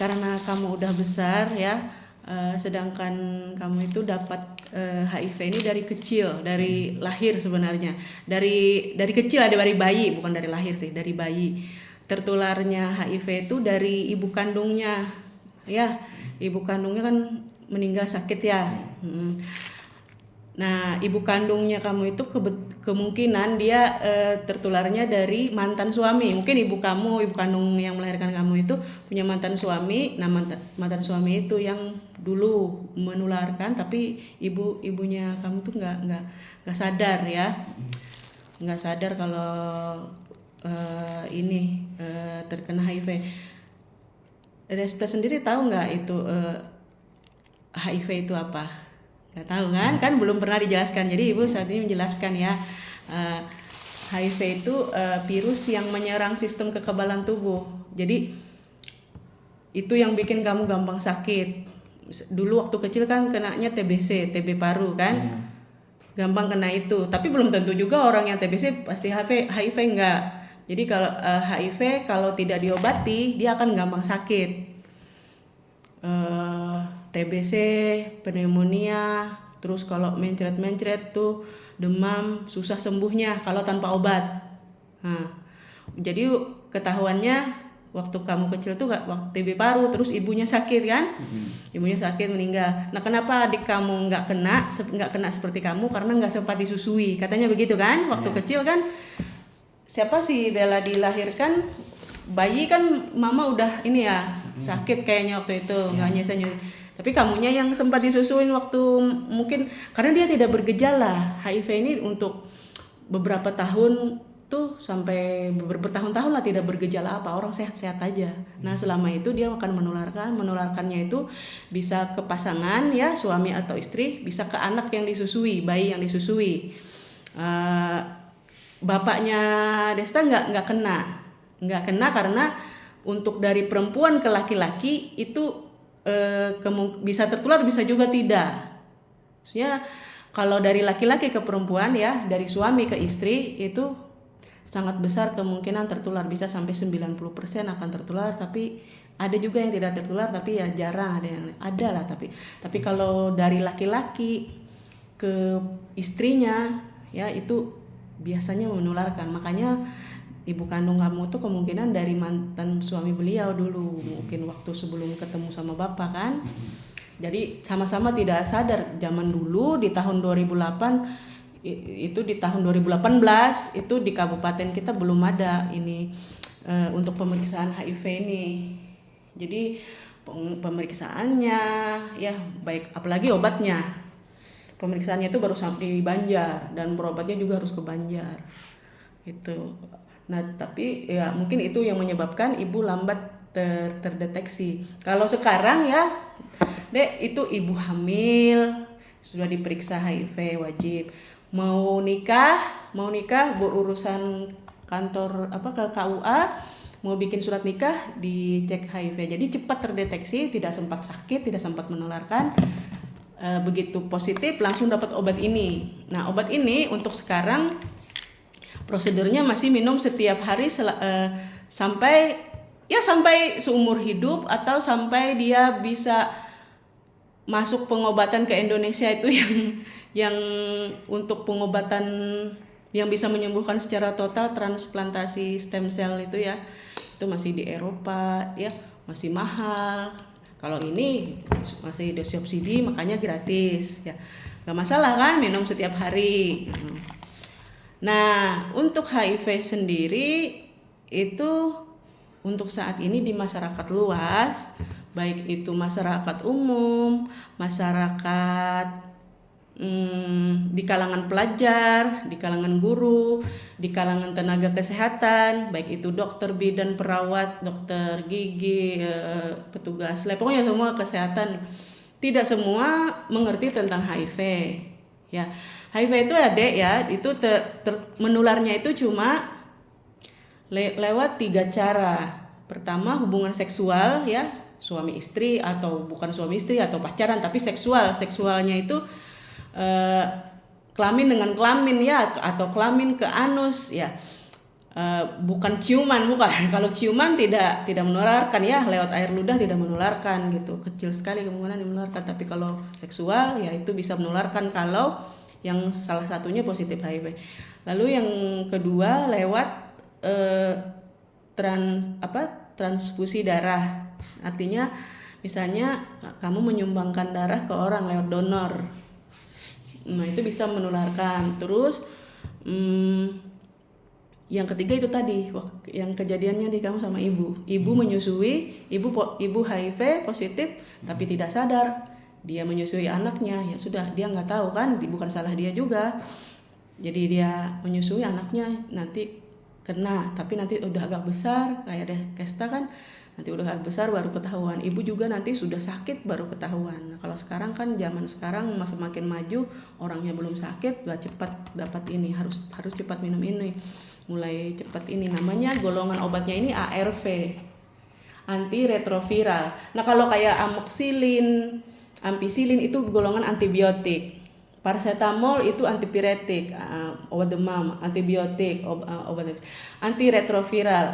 karena kamu udah besar ya, sedangkan kamu itu dapat HIV ini dari kecil, dari lahir sebenarnya, dari kecil, ada dari bayi, bukan dari lahir sih, dari bayi. Tertularnya HIV itu dari ibu kandungnya, ya, ibu kandungnya kan meninggal sakit ya. Nah, ibu kandungnya kamu itu kemungkinan dia tertularnya dari mantan suami. Mungkin ibu kandung yang melahirkan kamu itu punya mantan suami. Nah, mantan suami itu yang dulu menularkan, tapi ibunya kamu tuh nggak sadar ya, nggak sadar kalau ini terkena HIV. Desta sendiri tahu nggak itu HIV itu apa? Nggak tahu kan belum pernah dijelaskan. Jadi ibu saat ini menjelaskan ya, HIV itu virus yang menyerang sistem kekebalan tubuh. Jadi itu yang bikin kamu gampang sakit. Dulu waktu kecil kan kenanya TBC, TB paru kan, gampang kena itu. Tapi belum tentu juga orang yang TBC pasti HIV enggak. Jadi kalau HIV kalau tidak diobati dia akan gampang sakit. TBC, pneumonia, terus kalau mencret-mencret tuh demam, susah sembuhnya kalau tanpa obat. Nah, jadi ketahuannya waktu kamu kecil tuh waktu TB paru, terus ibunya sakit kan, ibunya sakit meninggal. Nah, kenapa adik kamu nggak kena seperti kamu? Karena nggak sempat disusui, katanya begitu kan? Waktu kecil kan, siapa sih Bella dilahirkan bayi kan, mama udah ini ya sakit kayaknya waktu itu, nggak nyesanya. Tapi kamunya yang sempat disusuin waktu mungkin karena dia tidak bergejala. HIV ini untuk beberapa tahun tuh sampai bertahun-tahun lah tidak bergejala apa, orang sehat-sehat aja. Nah, selama itu dia akan menularkannya itu bisa ke pasangan ya, suami atau istri, bisa ke anak yang disusui, bayi yang disusui. Bapaknya Desta nggak kena karena untuk dari perempuan ke laki-laki itu bisa tertular, bisa juga tidak. Maksudnya kalau dari laki-laki ke perempuan ya, dari suami ke istri itu sangat besar kemungkinan tertular, bisa sampai 90% akan tertular. Tapi ada juga yang tidak tertular, tapi ya jarang, ada lah. Tapi kalau dari laki-laki ke istrinya ya itu biasanya menularkan. Makanya ibu kandung kamu tuh kemungkinan dari mantan suami beliau dulu, mungkin waktu sebelum ketemu sama bapak kan. Jadi sama-sama tidak sadar. Zaman dulu di tahun 2008 itu, di tahun 2018 itu di kabupaten kita belum ada ini untuk pemeriksaan HIV ini. Jadi pemeriksaannya ya baik, apalagi obatnya. Pemeriksaannya itu baru sampai di Banjar dan berobatnya juga harus ke Banjar. Itu. Nah, tapi ya mungkin itu yang menyebabkan ibu lambat terdeteksi. Kalau sekarang ya, Dek, itu ibu hamil sudah diperiksa HIV wajib. Mau nikah berurusan kantor ke KUA, mau bikin surat nikah dicek HIV. Jadi cepat terdeteksi, tidak sempat sakit, tidak sempat menularkan. Begitu positif langsung dapat obat ini. Nah, obat ini untuk sekarang prosedurnya masih minum setiap hari sampai seumur hidup, atau sampai dia bisa masuk pengobatan ke Indonesia itu yang untuk pengobatan yang bisa menyembuhkan secara total, transplantasi stem cell itu ya, itu masih di Eropa ya, masih mahal. Kalau ini masih disubsidi, makanya gratis ya, nggak masalah kan minum setiap hari. Nah, untuk HIV sendiri itu untuk saat ini di masyarakat luas, baik itu masyarakat umum, masyarakat di kalangan pelajar, di kalangan guru, di kalangan tenaga kesehatan, baik itu dokter bidan, perawat, dokter gigi, petugas lab, pokoknya semua kesehatan, tidak semua mengerti tentang HIV ya. HIV itu itu menularnya itu cuma lewat 3 cara. Pertama, hubungan seksual ya, suami istri atau bukan suami istri atau pacaran tapi seksualnya itu kelamin dengan kelamin ya, atau kelamin ke anus ya. bukan ciuman, bukan. Kalau ciuman tidak menularkan ya, lewat air ludah tidak menularkan gitu, kecil sekali kemungkinan menularkan. Tapi kalau seksual ya itu bisa menularkan kalau yang salah satunya positif HIV. Lalu yang kedua lewat transfusi darah. Artinya misalnya kamu menyumbangkan darah ke orang lewat donor, nah itu bisa menularkan. Terus yang ketiga itu tadi yang kejadiannya di kamu sama ibu menyusui, ibu HIV positif tapi tidak sadar, dia menyusui anaknya, ya sudah dia nggak tahu kan, bukan salah dia juga, jadi dia menyusui anaknya, nanti kena, tapi nanti udah agak besar kayak deh Kesta kan, nanti udah agak besar baru ketahuan, ibu juga nanti sudah sakit baru ketahuan. Nah, kalau sekarang kan zaman sekarang semakin maju, orangnya belum sakit udah cepat dapat ini, harus cepat minum ini, mulai cepat ini, namanya golongan obatnya ini ARV, antiretroviral. Nah kalau kayak amoxicillin, ampicillin itu golongan antibiotik, paracetamol itu antipiretik, obat demam, antibiotik, obat antiretroviral.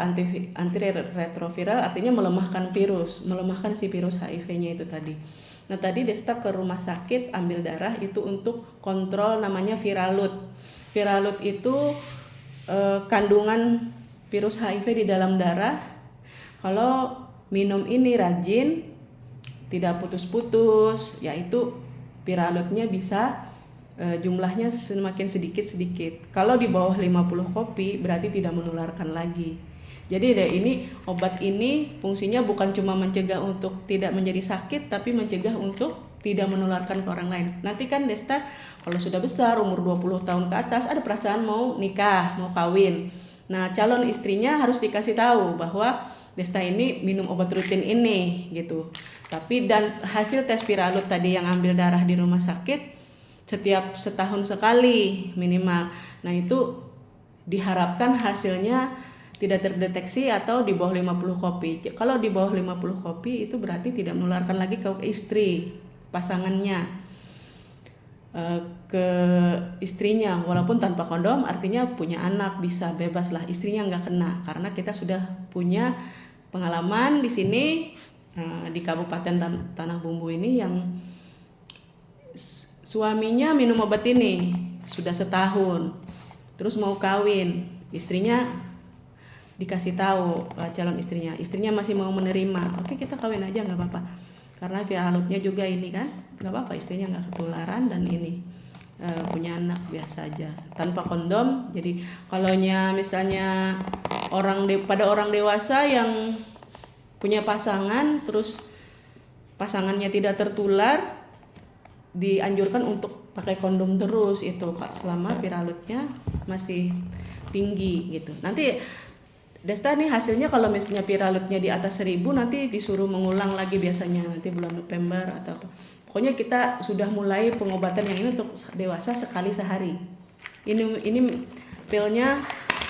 Antiretroviral artinya melemahkan virus, melemahkan si virus HIV-nya itu tadi. Nah tadi Desta ke rumah sakit ambil darah itu untuk kontrol, namanya Viralut. Viralut itu kandungan virus HIV di dalam darah. Kalau minum ini rajin, tidak putus-putus, yaitu Viralutnya bisa jumlahnya semakin sedikit-sedikit. Kalau di bawah 50 kopi berarti tidak menularkan lagi. Jadi ini obat ini fungsinya bukan cuma mencegah untuk tidak menjadi sakit, tapi mencegah untuk tidak menularkan ke orang lain. Nanti kan Desta kalau sudah besar, umur 20 tahun ke atas, ada perasaan mau nikah, mau kawin. Nah, calon istrinya harus dikasih tahu bahwa Desta ini minum obat rutin ini gitu. Tapi dan hasil tes Viralut tadi yang ambil darah di rumah sakit setiap setahun sekali minimal. Nah, itu diharapkan hasilnya tidak terdeteksi atau di bawah 50 kopi. Kalau di bawah 50 kopi itu berarti tidak menularkan lagi ke istri, pasangannya, ke istrinya, walaupun tanpa kondom, artinya punya anak bisa bebas lah, istrinya nggak kena, karena kita sudah punya pengalaman di sini di Kabupaten Tanah Bumbu ini yang suaminya minum obat ini sudah setahun, terus mau kawin, istrinya dikasih tahu, calon istrinya masih mau menerima, oke kita kawin aja nggak apa-apa, karena Viralutnya juga ini kan nggak apa-apa, istrinya nggak ketularan dan ini punya anak biasa aja tanpa kondom. Jadi kalau misalnya pada orang dewasa yang punya pasangan terus pasangannya tidak tertular, dianjurkan untuk pakai kondom terus itu selama Viralutnya masih tinggi gitu. Nanti Desta nih hasilnya kalau misalnya Viralutnya di atas 1000 nanti disuruh mengulang lagi biasanya nanti bulan November atau apa. Pokoknya kita sudah mulai pengobatan yang ini untuk dewasa sekali sehari. Ini pilnya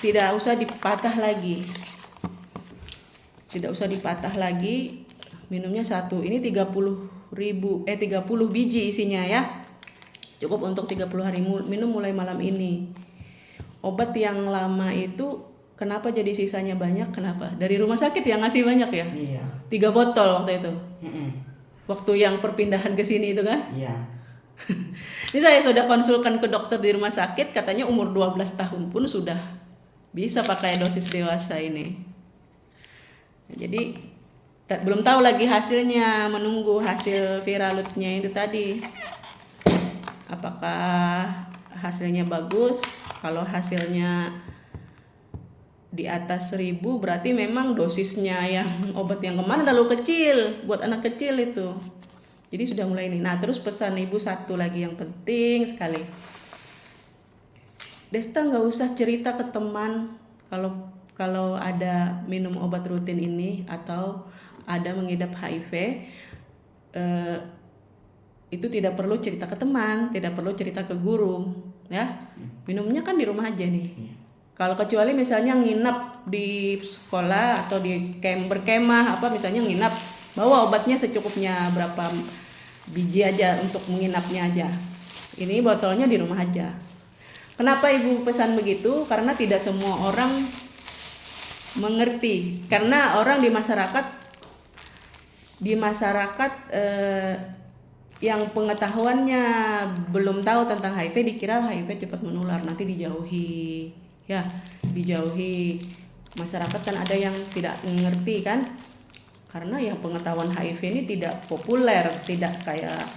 tidak usah dipatah lagi. Tidak usah dipatah lagi. Minumnya satu. Ini 30 biji isinya ya. Cukup untuk 30 hari minum mulai malam ini. Obat yang lama itu kenapa jadi sisanya banyak? Kenapa? Dari rumah sakit yang ngasih banyak ya? Iya. 3 botol waktu itu. Waktu yang perpindahan ke sini itu kan? Iya. Ini saya sudah konsulkan ke dokter di rumah sakit, katanya umur 12 tahun pun sudah bisa pakai dosis dewasa ini. Jadi belum tahu lagi hasilnya, menunggu hasil Viralutnya itu tadi. Apakah hasilnya bagus? Kalau hasilnya di atas 1000 berarti memang dosisnya yang obat yang kemana terlalu kecil buat anak kecil itu. Jadi sudah mulai ini. Nah terus pesan ibu satu lagi yang penting sekali, Desta nggak usah cerita ke teman kalau ada minum obat rutin ini atau ada mengidap HIV. Itu tidak perlu cerita ke teman, tidak perlu cerita ke guru ya. Minumnya kan di rumah aja nih. Kalau kecuali misalnya nginap di sekolah atau di berkemah apa misalnya nginap, bawa obatnya secukupnya berapa biji aja untuk menginapnya aja. Ini botolnya di rumah aja. Kenapa ibu pesan begitu? Karena tidak semua orang mengerti karena orang di masyarakat yang pengetahuannya belum tahu tentang HIV dikira HIV cepat menular, nanti dijauhi ya, dijauhi. Masyarakat kan ada yang tidak mengerti kan, karena ya pengetahuan HIV ini tidak populer, tidak kayak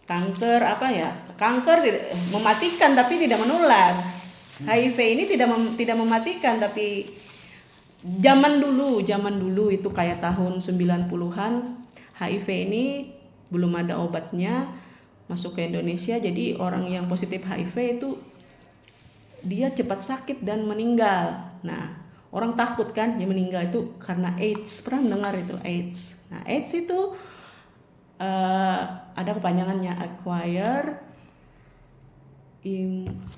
kanker kanker tidak mematikan tapi tidak menular. HIV ini tidak mematikan, tapi zaman dulu itu kayak tahun 90-an HIV ini belum ada obatnya masuk ke Indonesia, jadi orang yang positif HIV itu dia cepat sakit dan meninggal. Nah, orang takut kan dia meninggal itu karena AIDS. Pernah mendengar itu AIDS? Nah, AIDS itu ada kepanjangannya acquired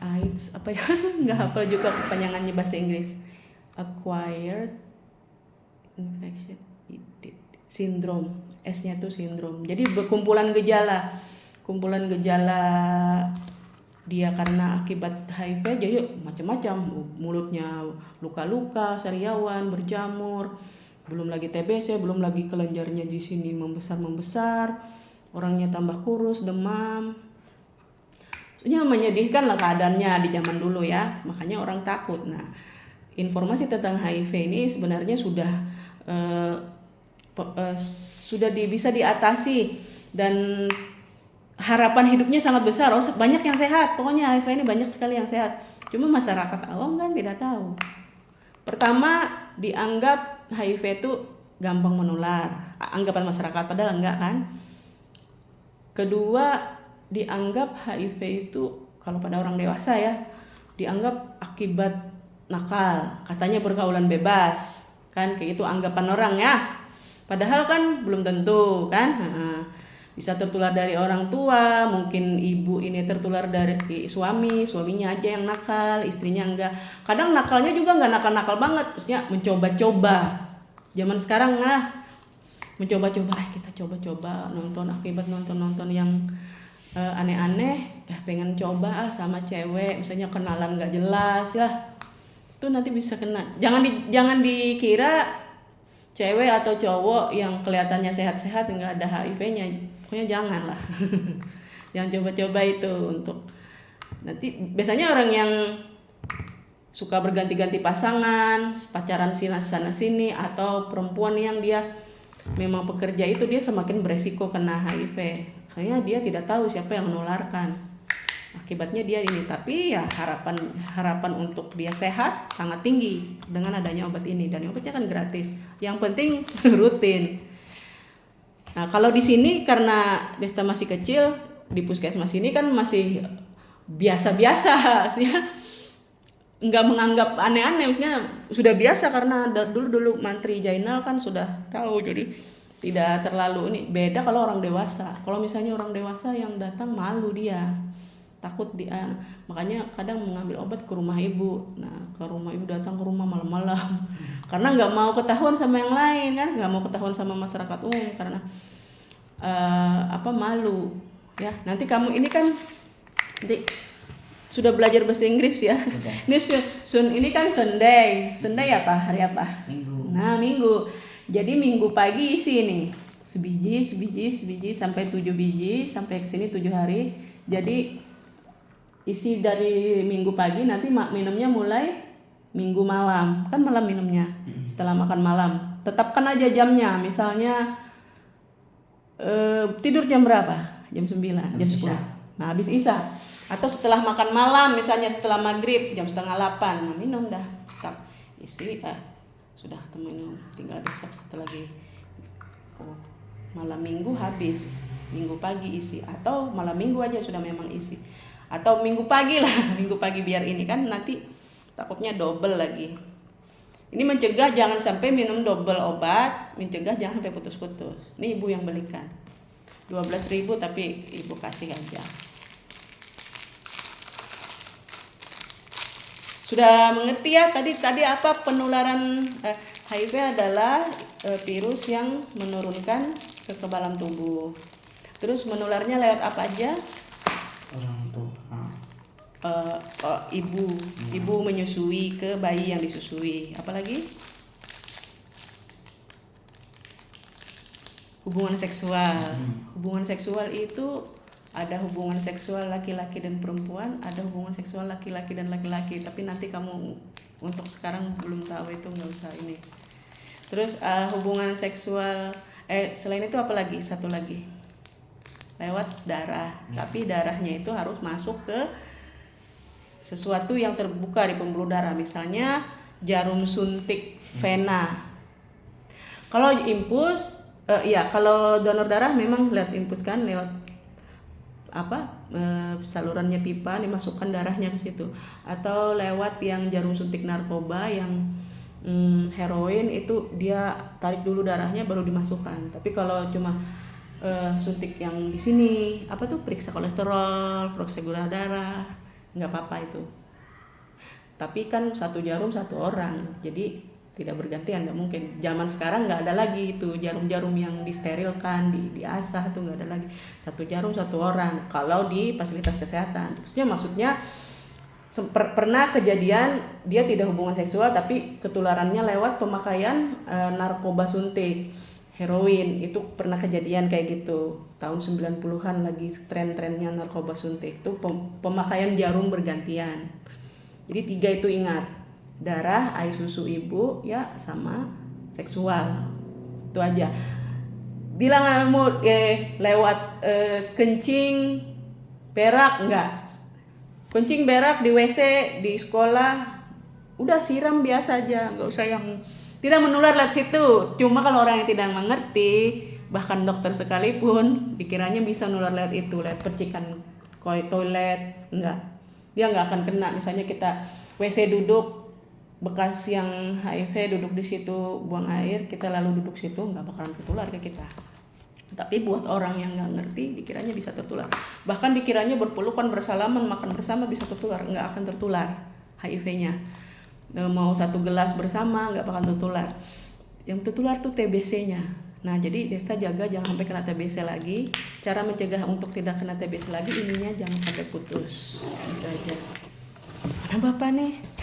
AIDS apa ya? Nggak hafal juga kepanjangannya bahasa Inggris. Acquired infection syndrome, S-nya tuh sindrom. Jadi kumpulan gejala dia karena akibat HIV, jadi macam-macam, mulutnya luka-luka, sariawan, berjamur, belum lagi TBC, belum lagi kelenjarnya di sini membesar, orangnya tambah kurus, demam. Maksudnya menyedihkan lah keadaannya di zaman dulu ya, makanya orang takut. Nah, informasi tentang HIV ini sebenarnya sudah bisa diatasi dan harapan hidupnya sangat besar. Banyak yang sehat, pokoknya HIV ini banyak sekali yang sehat. Cuma masyarakat awam kan tidak tahu. Pertama, dianggap HIV itu gampang menular, anggapan masyarakat, padahal enggak kan. Kedua, dianggap HIV itu kalau pada orang dewasa ya, dianggap akibat nakal, katanya pergaulan bebas kan, kayak itu anggapan orang ya. Padahal kan belum tentu kan. Bisa tertular dari orang tua, mungkin ibu ini tertular dari suaminya aja yang nakal, istrinya enggak. Kadang nakalnya juga enggak nakal-nakal banget, maksudnya mencoba-coba. Zaman sekarang mencoba-coba, kita coba-coba akibat nonton yang aneh-aneh, pengen coba sama cewek, misalnya kenalan enggak jelas ya, itu nanti bisa kena. Jangan dikira cewek atau cowok yang kelihatannya sehat-sehat enggak ada HIV-nya, pokoknya jangan lah. Jangan coba-coba itu untuk nanti. Biasanya orang yang suka berganti-ganti pasangan, pacaran sana sini, atau perempuan yang dia memang pekerja itu, dia semakin beresiko kena HIV. Karena dia tidak tahu siapa yang menularkan. Akibatnya dia ini, tapi ya harapan untuk dia sehat sangat tinggi dengan adanya obat ini, dan obatnya kan gratis. Yang penting rutin. Nah, kalau di sini karena Desta masih kecil, di puskesmas ini kan masih biasa-biasa ya. Nggak menganggap aneh-aneh, maksudnya sudah biasa karena dulu Mantri Jainal kan sudah tahu, jadi tidak terlalu ini. Beda kalau orang dewasa. Kalau misalnya orang dewasa yang datang malu dia, takut dia, makanya kadang mengambil obat ke rumah ibu. Nah, ke rumah ibu, datang ke rumah malam-malam karena nggak mau ketahuan sama yang lain kan, nggak mau ketahuan sama masyarakat umum karena malu ya. Nanti kamu ini kan sudah belajar bahasa Inggris ya. Ini ini kan Sunday apa, hari apa? Minggu. Nah, Minggu. Jadi minggu pagi isi nih sebiji sampai 7 biji, sampai ke sini 7 hari. Jadi isi dari minggu pagi, nanti minumnya mulai minggu malam. Kan malam minumnya setelah makan malam. Tetapkan aja jamnya. Misalnya tidur jam berapa? Jam 9, jam 10. Nah, habis Isya. Atau setelah makan malam, misalnya setelah maghrib jam 7:30. Nah, minum dah. Tetap isi sudah minum, tinggal besok setelah malam minggu habis, minggu pagi isi, atau malam minggu aja sudah memang isi, atau minggu pagi lah, minggu pagi biar ini kan nanti takutnya double lagi. Ini mencegah jangan sampai minum double obat, mencegah jangan sampai putus-putus. Ini ibu yang belikan 12.000 tapi ibu kasih aja. Sudah mengerti ya tadi apa penularan HIV adalah virus yang menurunkan kekebalan tubuh. Terus menularnya lewat apa aja? Orang tua. ibu menyusui ke bayi yang disusui. Apalagi hubungan seksual. Hubungan seksual itu ada hubungan seksual laki-laki dan perempuan, ada hubungan seksual laki-laki dan laki-laki. Tapi nanti kamu untuk sekarang belum tahu itu, nggak usah ini. Terus hubungan seksual selain itu apa lagi? Satu lagi lewat darah. Tapi darahnya itu harus masuk ke sesuatu yang terbuka di pembuluh darah. Misalnya jarum suntik vena. Kalau infus, kalau donor darah memang lewat infus kan, lewat salurannya pipa dimasukkan darahnya ke situ, atau lewat yang jarum suntik narkoba yang heroin itu dia tarik dulu darahnya baru dimasukkan. Tapi kalau cuma suntik yang di sini periksa kolesterol, periksa gula darah, nggak apa-apa itu. Tapi kan satu jarum satu orang, jadi tidak bergantian, nggak mungkin. Zaman sekarang nggak ada lagi itu jarum-jarum yang disterilkan, diasah tuh nggak ada lagi. Satu jarum satu orang kalau di fasilitas kesehatan. Maksudnya pernah kejadian dia tidak hubungan seksual tapi ketularannya lewat pemakaian narkoba suntik, heroin. Itu pernah kejadian kayak gitu. Tahun 90-an lagi tren-trennya narkoba suntik. Itu pemakaian jarum bergantian. Jadi 3 itu ingat. Darah, air susu ibu, ya sama seksual. Itu aja. Bilang mau lewat kencing berak, enggak. Kencing berak di WC, di sekolah, udah siram biasa aja, enggak usah yang tidak menular lewat situ. Cuma kalau orang yang tidak mengerti, bahkan dokter sekalipun dikiranya bisa nular lewat itu, lewat percikan toilet, enggak. Dia enggak akan kena. Misalnya kita WC duduk, bekas yang HIV duduk di situ buang air, kita lalu duduk situ, nggak bakalan tertular ke kita. Tapi buat orang yang nggak ngerti dikiranya bisa tertular, bahkan dikiranya berpelukan, bersalaman, makan bersama bisa tertular. Nggak akan tertular HIV-nya. Mau satu gelas bersama nggak bakalan tertular. Yang tertular tuh TBC-nya. Nah jadi Desta jaga jangan sampai kena TBC lagi. Cara mencegah untuk tidak kena TBC lagi, ininya jangan sampai putus. Itu aja. Mana Bapak nih?